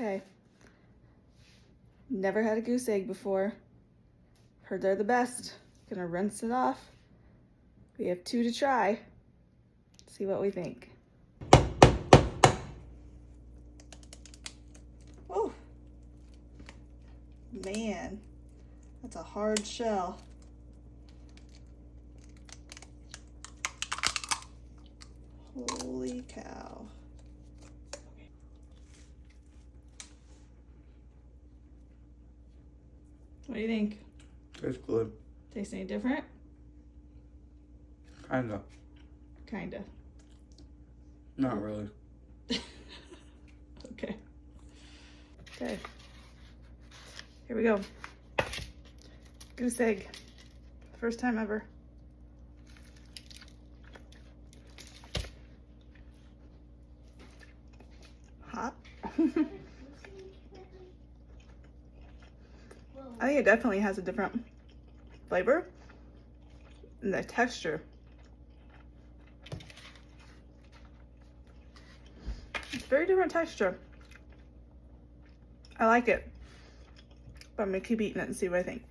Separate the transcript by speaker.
Speaker 1: Okay. Never had a goose egg before. Heard they're the best. Gonna rinse it off. We have 2 to try. See what we think. Oh, man, that's a hard shell. Holy cow. What do you think?
Speaker 2: It's good.
Speaker 1: Tastes any different?
Speaker 2: Kinda.
Speaker 1: Kinda.
Speaker 2: Not really.
Speaker 1: Okay. Okay. Here we go. Goose egg. First time ever. Hot. I think it definitely has a different flavor and the texture. It's very different texture. I like it, but I'm gonna keep eating it and see what I think.